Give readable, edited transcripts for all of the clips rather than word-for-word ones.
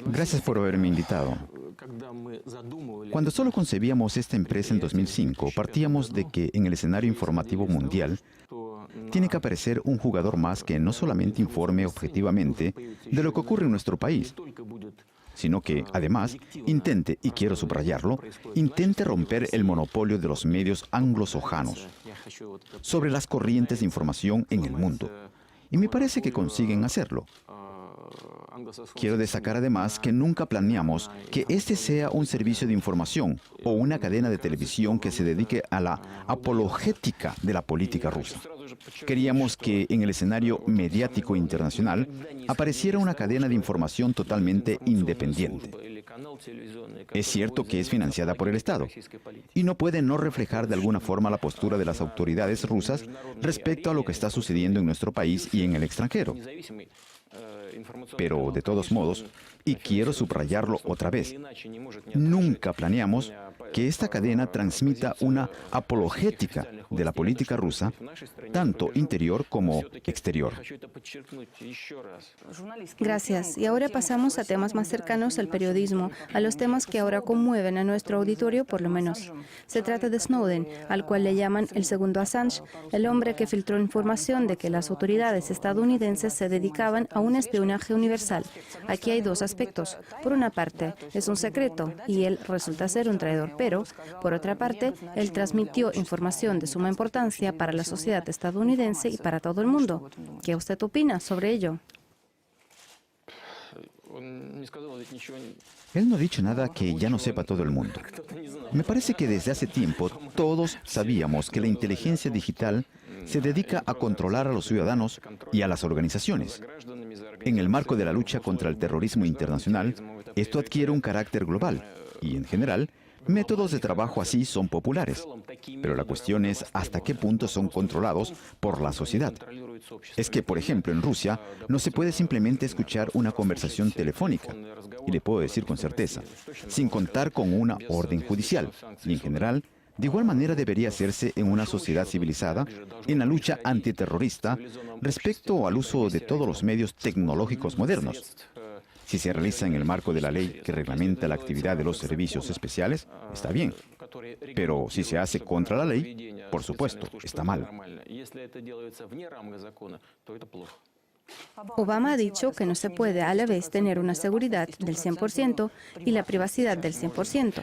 Gracias por haberme invitado. Cuando solo concebíamos esta empresa en 2005, partíamos de que en el escenario informativo mundial tiene que aparecer un jugador más que no solamente informe objetivamente de lo que ocurre en nuestro país, sino que, además, intente, y quiero subrayarlo, intente romper el monopolio de los medios anglosajonos sobre las corrientes de información en el mundo. Y me parece que consiguen hacerlo. Quiero destacar además que nunca planeamos que este sea un servicio de información o una cadena de televisión que se dedique a la apologética de la política rusa. Queríamos que en el escenario mediático internacional apareciera una cadena de información totalmente independiente. Es cierto que es financiada por el Estado y no puede no reflejar de alguna forma la postura de las autoridades rusas respecto a lo que está sucediendo en nuestro país y en el extranjero. Pero, de todos modos, y quiero subrayarlo otra vez, nunca planeamos que esta cadena transmita una apologética de la política rusa, tanto interior como exterior. Gracias. Y ahora pasamos a temas más cercanos al periodismo, a los temas que ahora conmueven a nuestro auditorio por lo menos. Se trata de Snowden, al cual le llaman el segundo Assange, el hombre que filtró información de que las autoridades estadounidenses se dedicaban a un espionaje universal. Aquí hay dos aspectos. Por una parte, es un secreto y él resulta ser un traidor, pero, por otra parte, él transmitió información de suma importancia para la sociedad estadounidense y para todo el mundo. ¿Qué usted opina sobre ello? Él no ha dicho nada que ya no sepa todo el mundo. Me parece que desde hace tiempo todos sabíamos que la inteligencia digital se dedica a controlar a los ciudadanos y a las organizaciones. En el marco de la lucha contra el terrorismo internacional, esto adquiere un carácter global y, en general, métodos de trabajo así son populares. Pero la cuestión es hasta qué punto son controlados por la sociedad. Es que, por ejemplo, en Rusia no se puede simplemente escuchar una conversación telefónica, y le puedo decir con certeza, sin contar con una orden judicial. Y en general, de igual manera debería hacerse en una sociedad civilizada en la lucha antiterrorista respecto al uso de todos los medios tecnológicos modernos. Si se realiza en el marco de la ley que reglamenta la actividad de los servicios especiales, está bien. Pero si se hace contra la ley, por supuesto, está mal. Obama ha dicho que no se puede a la vez tener una seguridad del 100% y la privacidad del 100%.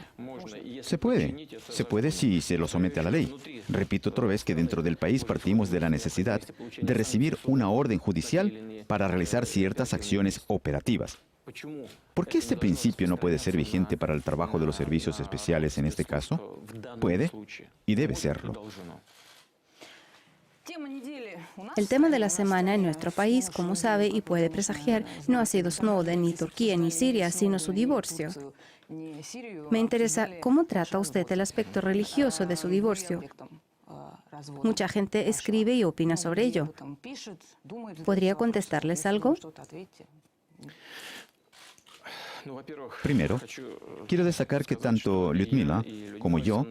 Se puede si se lo somete a la ley. Repito otra vez que dentro del país partimos de la necesidad de recibir una orden judicial para realizar ciertas acciones operativas. ¿Por qué este principio no puede ser vigente para el trabajo de los servicios especiales en este caso? Puede y debe serlo. El tema de la semana en nuestro país, como sabe y puede presagiar, no ha sido Snowden, ni Turquía, ni Siria, sino su divorcio. Me interesa cómo trata usted el aspecto religioso de su divorcio. Mucha gente escribe y opina sobre ello. ¿Podría contestarles algo? Primero, quiero destacar que tanto Lyudmila como yo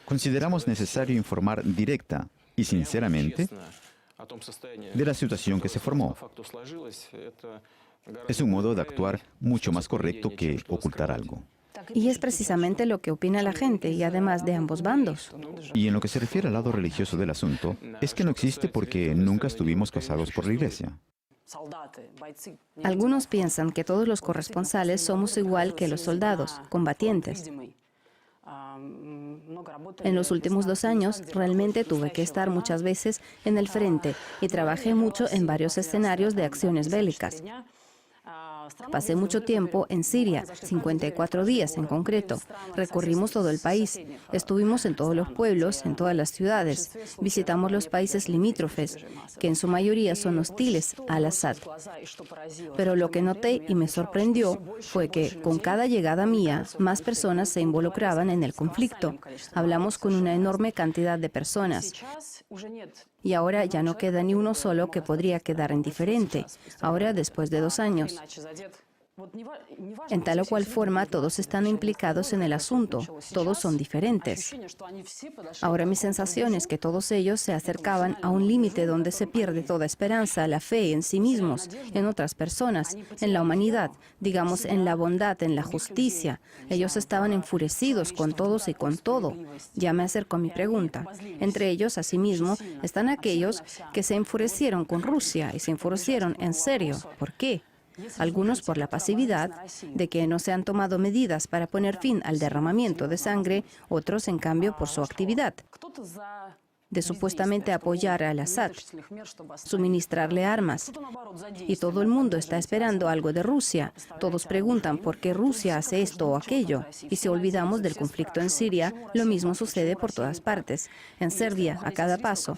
consideramos necesario informar directa y sinceramente de la situación que se formó. Es un modo de actuar mucho más correcto que ocultar algo. Y es precisamente lo que opina la gente, y además de ambos bandos. Y en lo que se refiere al lado religioso del asunto, es que no existe porque nunca estuvimos casados por la Iglesia. Algunos piensan que todos los corresponsales somos igual que los soldados, combatientes. En los últimos 2 años, realmente tuve que estar muchas veces en el frente y trabajé mucho en varios escenarios de acciones bélicas. Pasé mucho tiempo en Siria, 54 días en concreto. Recorrimos todo el país. Estuvimos en todos los pueblos, en todas las ciudades. Visitamos los países limítrofes, que en su mayoría son hostiles al Assad. Pero lo que noté y me sorprendió fue que con cada llegada mía, más personas se involucraban en el conflicto. Hablamos con una enorme cantidad de personas. Y ahora ya no queda ni uno solo que podría quedar indiferente. Ahora, después de 2 años. En tal o cual forma, todos están implicados en el asunto, todos son diferentes. Ahora mi sensación es que todos ellos se acercaban a un límite donde se pierde toda esperanza, la fe en sí mismos, en otras personas, en la humanidad, digamos, en la bondad, en la justicia. Ellos estaban enfurecidos con todos y con todo. Ya me acerco a mi pregunta. Entre ellos, asimismo, están aquellos que se enfurecieron con Rusia y se enfurecieron en serio. ¿Por qué? Algunos por la pasividad, de que no se han tomado medidas para poner fin al derramamiento de sangre, otros, en cambio, por su actividad, de supuestamente apoyar al Assad, suministrarle armas. Y todo el mundo está esperando algo de Rusia. Todos preguntan por qué Rusia hace esto o aquello. Y si olvidamos del conflicto en Siria, lo mismo sucede por todas partes. En Serbia, a cada paso.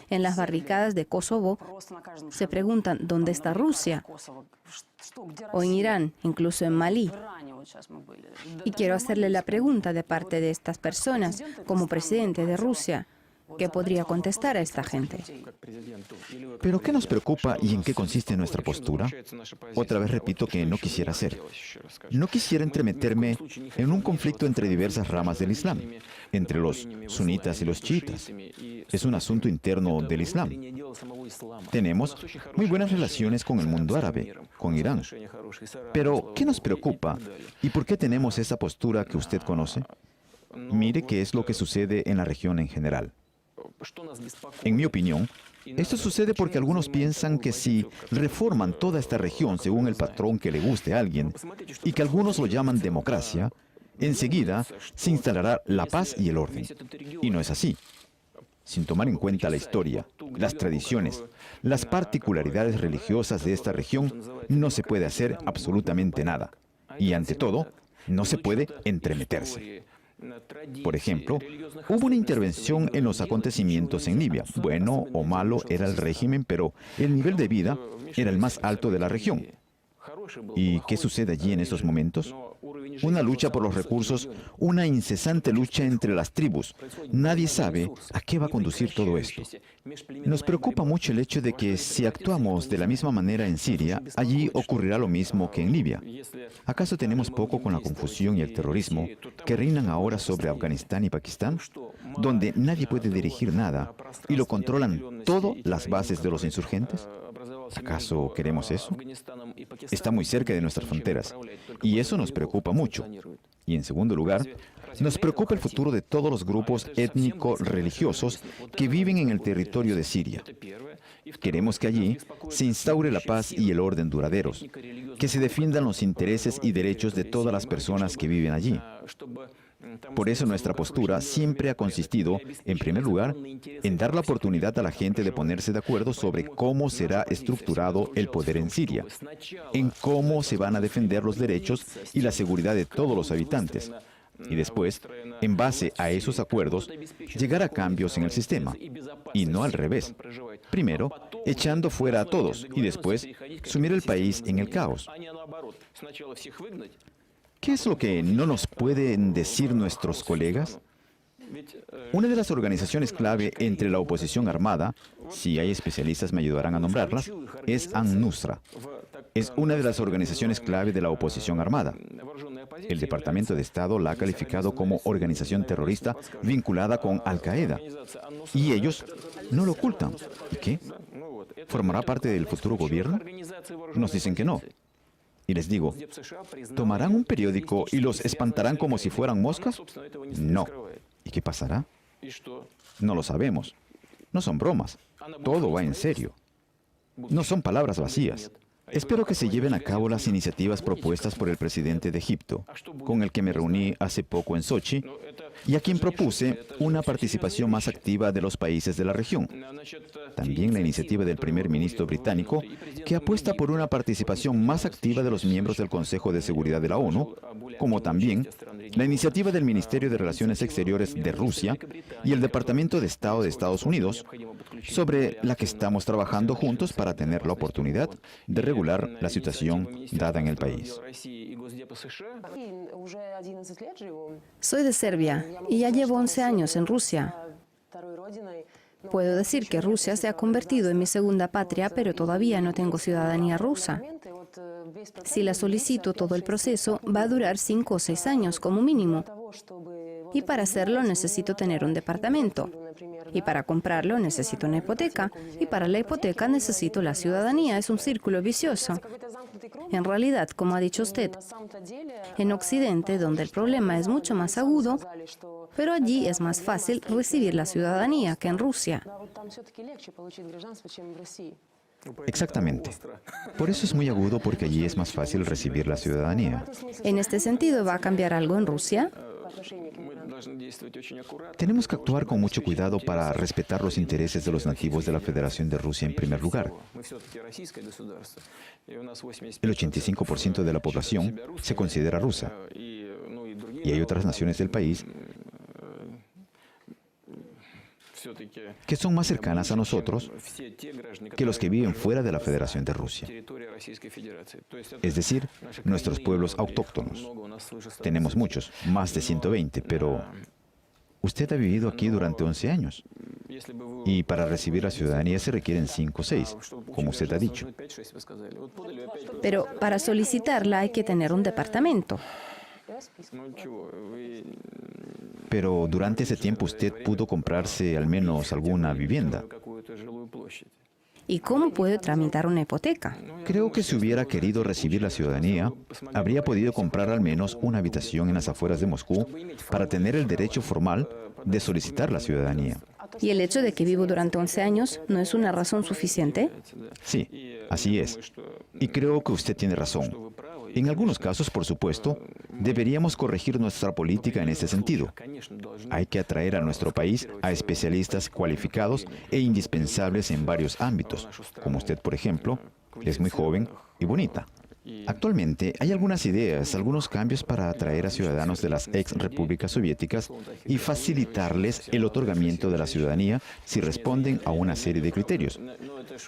En las barricadas de Kosovo, se preguntan ¿dónde está Rusia? O en Irán, incluso en Malí. Y quiero hacerle la pregunta de parte de estas personas, como presidente de Rusia. ¿Qué podría contestar a esta gente? ¿Pero qué nos preocupa y en qué consiste nuestra postura? Otra vez repito que no quisiera hacer. No quisiera entremeterme en un conflicto entre diversas ramas del Islam, entre los sunitas y los chiitas. Es un asunto interno del Islam. Tenemos muy buenas relaciones con el mundo árabe, con Irán. Pero, ¿qué nos preocupa y por qué tenemos esa postura que usted conoce? Mire qué es lo que sucede en la región en general. En mi opinión, esto sucede porque algunos piensan que si reforman toda esta región según el patrón que le guste a alguien, y que algunos lo llaman democracia, enseguida se instalará la paz y el orden. Y no es así. Sin tomar en cuenta la historia, las tradiciones, las particularidades religiosas de esta región, no se puede hacer absolutamente nada. Y ante todo, no se puede entremeterse. Por ejemplo, hubo una intervención en los acontecimientos en Libia. Bueno o malo era el régimen, pero el nivel de vida era el más alto de la región. ¿Y qué sucede allí en estos momentos? Una lucha por los recursos, una incesante lucha entre las tribus. Nadie sabe a qué va a conducir todo esto. Nos preocupa mucho el hecho de que si actuamos de la misma manera en Siria, allí ocurrirá lo mismo que en Libia. ¿Acaso tenemos poco con la confusión y el terrorismo que reinan ahora sobre Afganistán y Pakistán, donde nadie puede dirigir nada y lo controlan todas las bases de los insurgentes? ¿Acaso queremos eso? Está muy cerca de nuestras fronteras y eso nos preocupa mucho. Y en segundo lugar, nos preocupa el futuro de todos los grupos étnico-religiosos que viven en el territorio de Siria. Queremos que allí se instaure la paz y el orden duraderos, que se defiendan los intereses y derechos de todas las personas que viven allí. Por eso nuestra postura siempre ha consistido, en primer lugar, en dar la oportunidad a la gente de ponerse de acuerdo sobre cómo será estructurado el poder en Siria, en cómo se van a defender los derechos y la seguridad de todos los habitantes. Y después, en base a esos acuerdos, llegar a cambios en el sistema, y no al revés. Primero, echando fuera a todos, y después, sumir el país en el caos. ¿Qué es lo que no nos pueden decir nuestros colegas? Una de las organizaciones clave entre la oposición armada, si hay especialistas me ayudarán a nombrarlas, es An-Nusra. Es una de las organizaciones clave de la oposición armada. El Departamento de Estado la ha calificado como organización terrorista vinculada con Al-Qaeda. Y ellos no lo ocultan. ¿Y qué? ¿Formará parte del futuro gobierno? Nos dicen que no. Y les digo, ¿tomarán un periódico y los espantarán como si fueran moscas? No. ¿Y qué pasará? No lo sabemos. No son bromas. Todo va en serio. No son palabras vacías. Espero que se lleven a cabo las iniciativas propuestas por el presidente de Egipto, con el que me reuní hace poco en Sochi, y a quien propuse una participación más activa de los países de la región. También la iniciativa del primer ministro británico, que apuesta por una participación más activa de los miembros del Consejo de Seguridad de la ONU, como también la iniciativa del Ministerio de Relaciones Exteriores de Rusia y el Departamento de Estado de Estados Unidos, sobre la que estamos trabajando juntos para tener la oportunidad de regular la situación dada en el país. Soy de Serbia y ya llevo 11 años en Rusia. Puedo decir que Rusia se ha convertido en mi segunda patria, pero todavía no tengo ciudadanía rusa. Si la solicito, todo el proceso va a durar 5 o 6 años como mínimo. Y para hacerlo necesito tener un departamento. Y para comprarlo necesito una hipoteca. Y para la hipoteca necesito la ciudadanía. Es un círculo vicioso. En realidad, como ha dicho usted, en Occidente, donde el problema es mucho más agudo, pero allí es más fácil recibir la ciudadanía que en Rusia. Exactamente. Por eso es muy agudo, porque allí es más fácil recibir la ciudadanía. En este sentido, ¿va a cambiar algo en Rusia? Tenemos que actuar con mucho cuidado para respetar los intereses de los nativos de la Federación de Rusia en primer lugar. El 85% de la población se considera rusa. Y hay otras naciones del país que son más cercanas a nosotros que los que viven fuera de la Federación de Rusia. Es decir, nuestros pueblos autóctonos. Tenemos muchos, más de 120, pero usted ha vivido aquí durante 11 años. Y para recibir la ciudadanía se requieren 5 o 6, como usted ha dicho. Pero para solicitarla hay que tener un departamento. Pero durante ese tiempo usted pudo comprarse al menos alguna vivienda. ¿Y cómo puede tramitar una hipoteca? Creo que si hubiera querido recibir la ciudadanía, habría podido comprar al menos una habitación en las afueras de Moscú para tener el derecho formal de solicitar la ciudadanía. ¿Y el hecho de que vivo durante 11 años no es una razón suficiente? Sí, así es. Y creo que usted tiene razón. En algunos casos, por supuesto, deberíamos corregir nuestra política en este sentido. Hay que atraer a nuestro país a especialistas cualificados e indispensables en varios ámbitos, como usted, por ejemplo, es muy joven y bonita. Actualmente hay algunas ideas, algunos cambios para atraer a ciudadanos de las ex repúblicas soviéticas y facilitarles el otorgamiento de la ciudadanía si responden a una serie de criterios.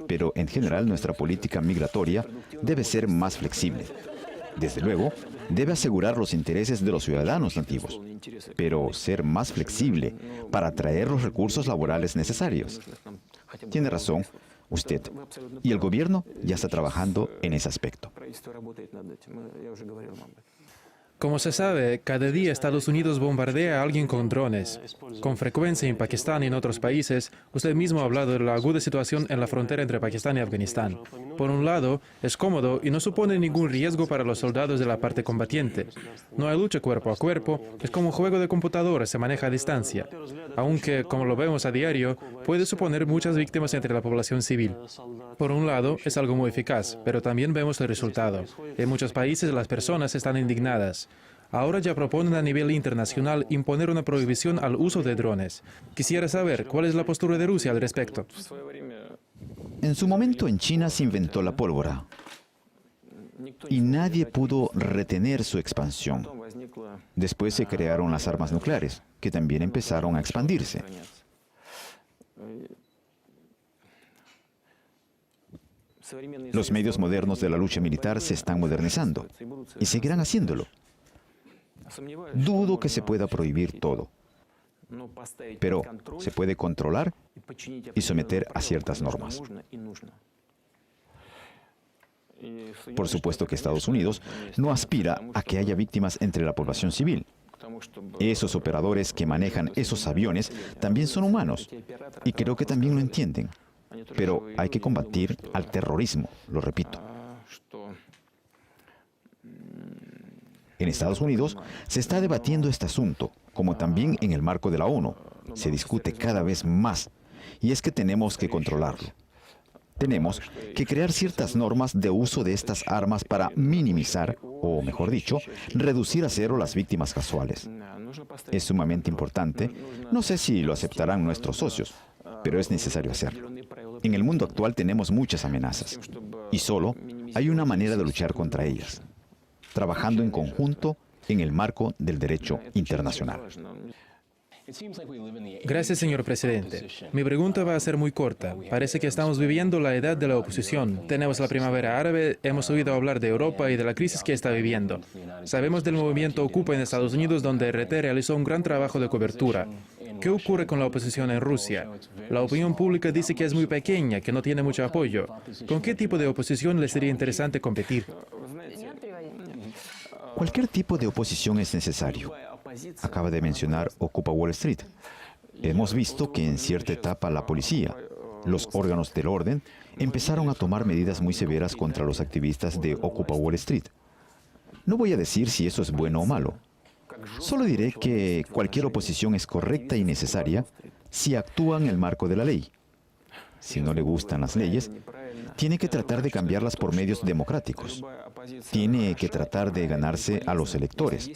Pero en general nuestra política migratoria debe ser más flexible. Desde luego, debe asegurar los intereses de los ciudadanos nativos, pero ser más flexible para atraer los recursos laborales necesarios. Tiene razón usted, y el gobierno ya está trabajando en ese aspecto. Como se sabe, cada día Estados Unidos bombardea a alguien con drones. Con frecuencia en Pakistán y en otros países, usted mismo ha hablado de la aguda situación en la frontera entre Pakistán y Afganistán. Por un lado, es cómodo y no supone ningún riesgo para los soldados de la parte combatiente. No hay lucha cuerpo a cuerpo, es como un juego de computadora, se maneja a distancia. Aunque, como lo vemos a diario, puede suponer muchas víctimas entre la población civil. Por un lado, es algo muy eficaz, pero también vemos el resultado. En muchos países las personas están indignadas. Ahora ya proponen a nivel internacional imponer una prohibición al uso de drones. Quisiera saber cuál es la postura de Rusia al respecto. En su momento en China se inventó la pólvora y nadie pudo retener su expansión. Después se crearon las armas nucleares, que también empezaron a expandirse. Los medios modernos de la lucha militar se están modernizando y seguirán haciéndolo. Dudo que se pueda prohibir todo, pero se puede controlar y someter a ciertas normas. Por supuesto que Estados Unidos no aspira a que haya víctimas entre la población civil. Esos operadores que manejan esos aviones también son humanos y creo que también lo entienden. Pero hay que combatir al terrorismo, lo repito. En Estados Unidos se está debatiendo este asunto, como también en el marco de la ONU. Se discute cada vez más, y es que tenemos que controlarlo. Tenemos que crear ciertas normas de uso de estas armas para minimizar, o mejor dicho, reducir a cero las víctimas casuales. Es sumamente importante. No sé si lo aceptarán nuestros socios, pero es necesario hacerlo. En el mundo actual tenemos muchas amenazas, y solo hay una manera de luchar contra ellas: trabajando en conjunto en el marco del derecho internacional. Gracias, señor presidente. Mi pregunta va a ser muy corta. Parece que estamos viviendo la edad de la oposición. Tenemos la primavera árabe, hemos oído hablar de Europa y de la crisis que está viviendo. Sabemos del movimiento Ocupa en Estados Unidos, donde RT realizó un gran trabajo de cobertura. ¿Qué ocurre con la oposición en Rusia? La opinión pública dice que es muy pequeña, que no tiene mucho apoyo. ¿Con qué tipo de oposición les sería interesante competir? Cualquier tipo de oposición es necesario. Acaba de mencionar Ocupa Wall Street. Hemos visto que en cierta etapa la policía, los órganos del orden, empezaron a tomar medidas muy severas contra los activistas de Ocupa Wall Street. No voy a decir si eso es bueno o malo. Solo diré que cualquier oposición es correcta y necesaria si actúa en el marco de la ley. Si no le gustan las leyes, tiene que tratar de cambiarlas por medios democráticos. Tiene que tratar de ganarse a los electores,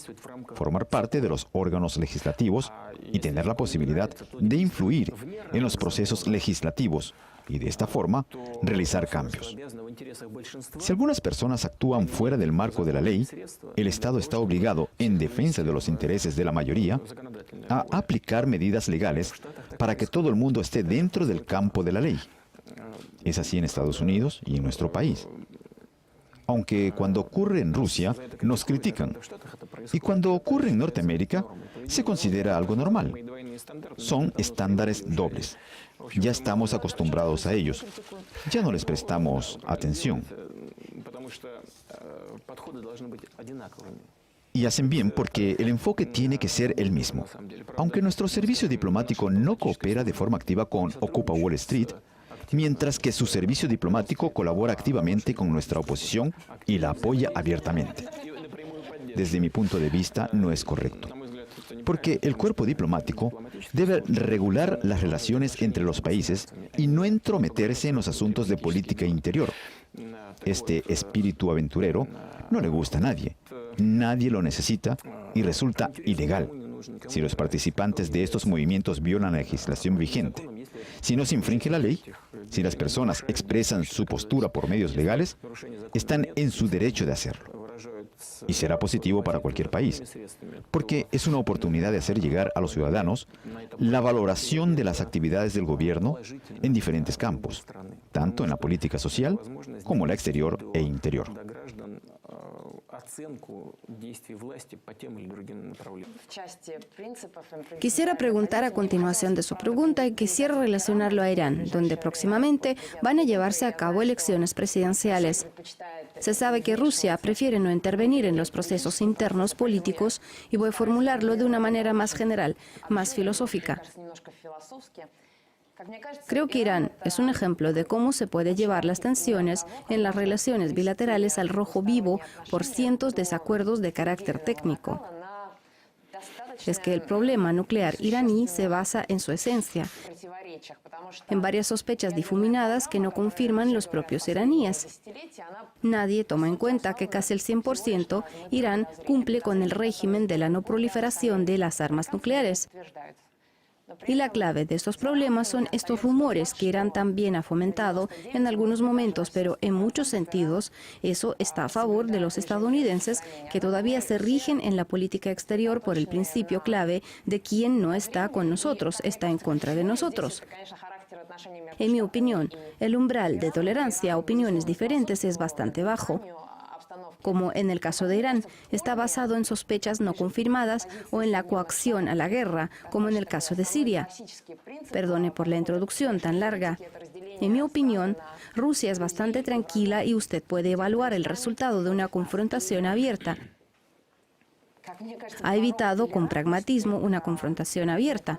formar parte de los órganos legislativos y tener la posibilidad de influir en los procesos legislativos y de esta forma realizar cambios. Si algunas personas actúan fuera del marco de la ley, el Estado está obligado, en defensa de los intereses de la mayoría, a aplicar medidas legales para que todo el mundo esté dentro del campo de la ley. Es así en Estados Unidos y en nuestro país. Aunque cuando ocurre en Rusia, nos critican. Y cuando ocurre en Norteamérica, se considera algo normal. Son estándares dobles. Ya estamos acostumbrados a ellos. Ya no les prestamos atención. Y hacen bien porque el enfoque tiene que ser el mismo. Aunque nuestro servicio diplomático no coopera de forma activa con Ocupa Wall Street, mientras que su servicio diplomático colabora activamente con nuestra oposición y la apoya abiertamente. Desde mi punto de vista, no es correcto, porque el cuerpo diplomático debe regular las relaciones entre los países y no entrometerse en los asuntos de política interior. Este espíritu aventurero no le gusta a nadie. Nadie lo necesita y resulta ilegal si los participantes de estos movimientos violan la legislación vigente. Si no se infringe la ley, si las personas expresan su postura por medios legales, están en su derecho de hacerlo. Y será positivo para cualquier país, porque es una oportunidad de hacer llegar a los ciudadanos la valoración de las actividades del gobierno en diferentes campos, tanto en la política social como la exterior e interior. Quisiera preguntar a continuación de su pregunta y quisiera relacionarlo a Irán, donde próximamente van a llevarse a cabo elecciones presidenciales. Se sabe que Rusia prefiere no intervenir en los procesos internos políticos y voy a formularlo de una manera más general, más filosófica. Creo que Irán es un ejemplo de cómo se puede llevar las tensiones en las relaciones bilaterales al rojo vivo por cientos de desacuerdos de carácter técnico. Es que el problema nuclear iraní se basa en su esencia, en varias sospechas difuminadas que no confirman los propios iraníes. Nadie toma en cuenta que casi el 100% Irán cumple con el régimen de la no proliferación de las armas nucleares. Y la clave de estos problemas son estos rumores que Irán también ha fomentado en algunos momentos, pero en muchos sentidos eso está a favor de los estadounidenses que todavía se rigen en la política exterior por el principio clave de quien no está con nosotros, está en contra de nosotros. En mi opinión, el umbral de tolerancia a opiniones diferentes es bastante bajo. Como en el caso de Irán, está basado en sospechas no confirmadas o en la coacción a la guerra, como en el caso de Siria. Perdone por la introducción tan larga. En mi opinión, Rusia es bastante tranquila y usted puede evaluar el resultado de una confrontación abierta. Ha evitado con pragmatismo una confrontación abierta.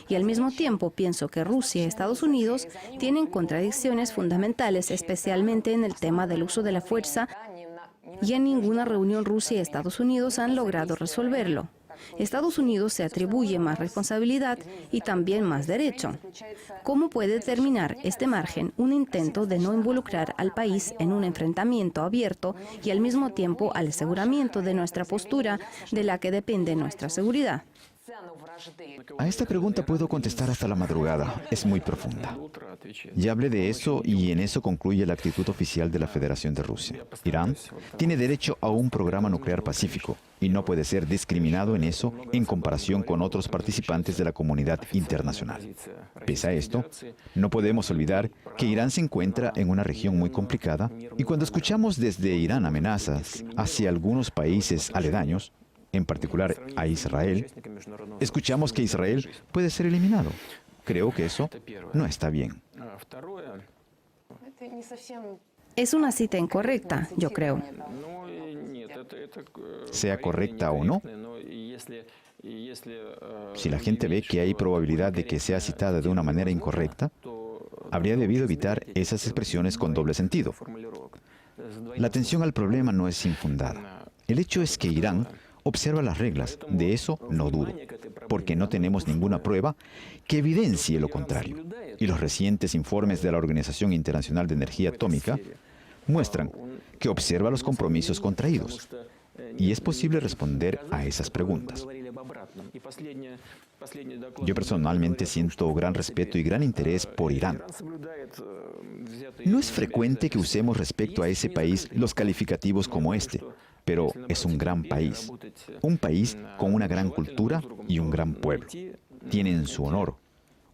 Y al mismo tiempo pienso que Rusia y Estados Unidos tienen contradicciones fundamentales, especialmente en el tema del uso de la fuerza, y en ninguna reunión Rusia y Estados Unidos han logrado resolverlo. Estados Unidos se atribuye más responsabilidad y también más derecho. ¿Cómo puede terminar este margen un intento de no involucrar al país en un enfrentamiento abierto y al mismo tiempo al aseguramiento de nuestra postura de la que depende nuestra seguridad? A esta pregunta puedo contestar hasta la madrugada. Es muy profunda. Ya hablé de eso y en eso concluye la actitud oficial de la Federación de Rusia. Irán tiene derecho a un programa nuclear pacífico y no puede ser discriminado en eso en comparación con otros participantes de la comunidad internacional. Pese a esto, no podemos olvidar que Irán se encuentra en una región muy complicada y cuando escuchamos desde Irán amenazas hacia algunos países aledaños, en particular a Israel, escuchamos que Israel puede ser eliminado. Creo que eso no está bien. Es una cita incorrecta, yo creo. Sea correcta o no, si la gente ve que hay probabilidad de que sea citada de una manera incorrecta, habría debido evitar esas expresiones con doble sentido. La atención al problema no es infundada. El hecho es que Irán observa las reglas, de eso no dudo, porque no tenemos ninguna prueba que evidencie lo contrario. Y los recientes informes de la Organización Internacional de Energía Atómica muestran que observa los compromisos contraídos. Y es posible responder a esas preguntas. Yo personalmente siento gran respeto y gran interés por Irán. No es frecuente que usemos respecto a ese país los calificativos como este, pero es un gran país. Un país con una gran cultura y un gran pueblo. Tienen su honor,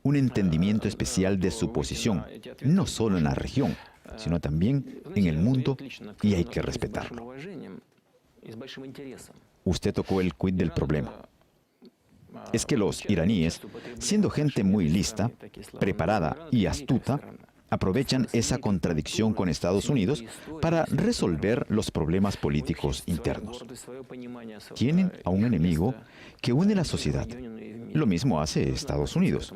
un entendimiento especial de su posición, no solo en la región, sino también en el mundo, y hay que respetarlo. Usted tocó el quid del problema. Es que los iraníes, siendo gente muy lista, preparada y astuta, aprovechan esa contradicción con Estados Unidos para resolver los problemas políticos internos. Tienen a un enemigo que une la sociedad. Lo mismo hace Estados Unidos.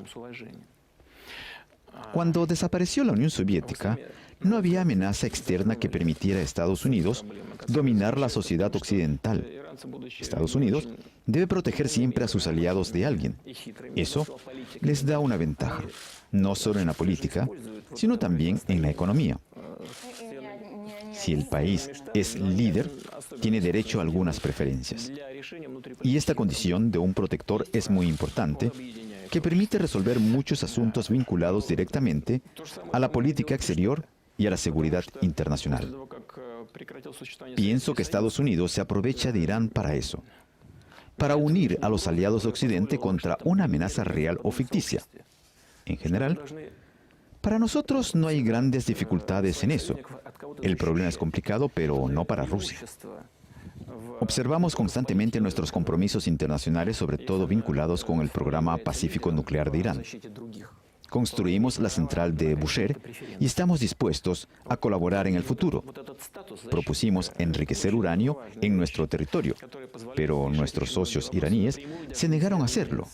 Cuando desapareció la Unión Soviética, no había amenaza externa que permitiera a Estados Unidos dominar la sociedad occidental. Estados Unidos debe proteger siempre a sus aliados de alguien. Eso les da una ventaja, no solo en la política, sino también en la economía. Si el país es líder, tiene derecho a algunas preferencias. Y esta condición de un protector es muy importante, que permite resolver muchos asuntos vinculados directamente a la política exterior y a la seguridad internacional. Pienso que Estados Unidos se aprovecha de Irán para eso, para unir a los aliados de Occidente contra una amenaza real o ficticia. En general, para nosotros no hay grandes dificultades en eso. El problema es complicado, pero no para Rusia. Observamos constantemente nuestros compromisos internacionales, sobre todo vinculados con el programa pacífico nuclear de Irán. Construimos la central de Bushehr y estamos dispuestos a colaborar en el futuro. Propusimos enriquecer uranio en nuestro territorio, pero nuestros socios iraníes se negaron a hacerlo.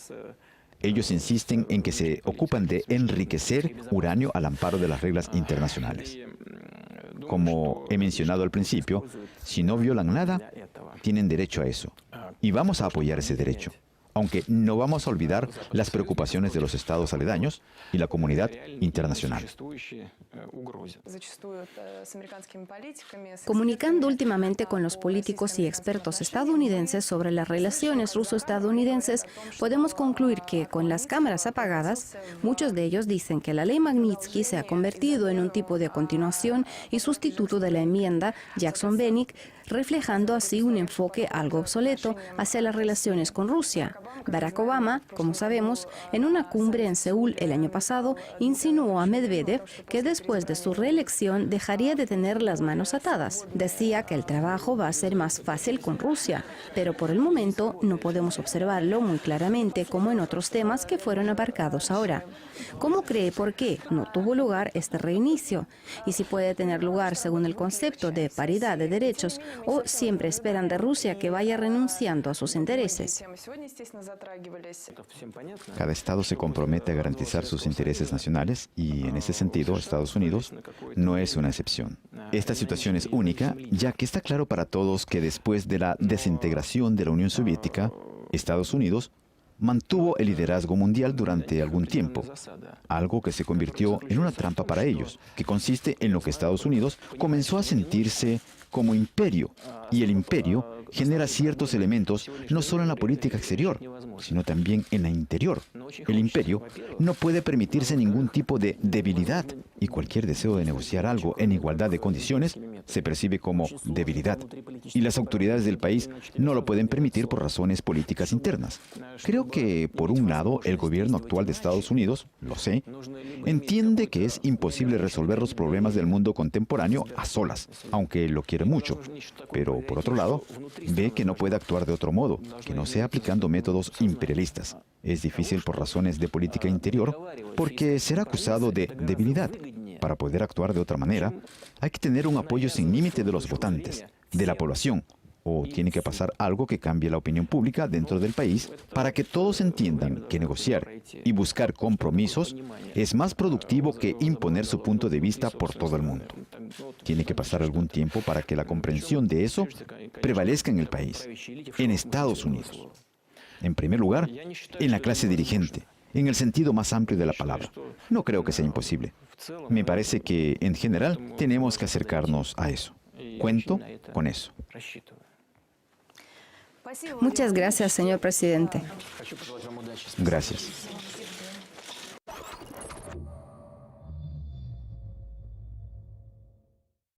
Ellos insisten en que se ocupan de enriquecer uranio al amparo de las reglas internacionales. Como he mencionado al principio, si no violan nada, tienen derecho a eso. Y vamos a apoyar ese derecho, aunque no vamos a olvidar las preocupaciones de los estados aledaños y la comunidad internacional. Comunicando últimamente con los políticos y expertos estadounidenses sobre las relaciones ruso-estadounidenses, podemos concluir que, con las cámaras apagadas, muchos de ellos dicen que la ley Magnitsky se ha convertido en un tipo de continuación y sustituto de la enmienda Jackson-Bennick, reflejando así un enfoque algo obsoleto hacia las relaciones con Rusia. Barack Obama, como sabemos, en una cumbre en Seúl el año pasado, insinuó a Medvedev que después de su reelección dejaría de tener las manos atadas. Decía que el trabajo va a ser más fácil con Rusia, pero por el momento no podemos observarlo muy claramente como en otros temas que fueron abarcados ahora. ¿Cómo cree por qué no tuvo lugar este reinicio? Y si puede tener lugar según el concepto de paridad de derechos, o siempre esperan de Rusia que vaya renunciando a sus intereses. Cada estado se compromete a garantizar sus intereses nacionales y, en ese sentido, Estados Unidos no es una excepción. Esta situación es única, ya que está claro para todos que después de la desintegración de la Unión Soviética, Estados Unidos mantuvo el liderazgo mundial durante algún tiempo, algo que se convirtió en una trampa para ellos, que consiste en lo que Estados Unidos comenzó a sentirse como imperio, y el imperio genera ciertos elementos no solo en la política exterior, sino también en la interior. El imperio no puede permitirse ningún tipo de debilidad, y cualquier deseo de negociar algo en igualdad de condiciones se percibe como debilidad, y las autoridades del país no lo pueden permitir por razones políticas internas. Creo que, por un lado, el gobierno actual de Estados Unidos, lo sé, entiende que es imposible resolver los problemas del mundo contemporáneo a solas, aunque lo quiere mucho, pero por otro lado, ve que no puede actuar de otro modo, que no sea aplicando métodos imperialistas. Es difícil por razones de política interior, porque será acusado de debilidad. para poder actuar de otra manera, hay que tener un apoyo sin límite de los votantes, de la población, o tiene que pasar algo que cambie la opinión pública dentro del país para que todos entiendan que negociar y buscar compromisos es más productivo que imponer su punto de vista por todo el mundo. Tiene que pasar algún tiempo para que la comprensión de eso prevalezca en el país, en Estados Unidos. En primer lugar, en la clase dirigente, en el sentido más amplio de la palabra. No creo que sea imposible. Me parece que, en general, tenemos que acercarnos a eso. Cuento con eso. Muchas gracias, señor presidente. Gracias.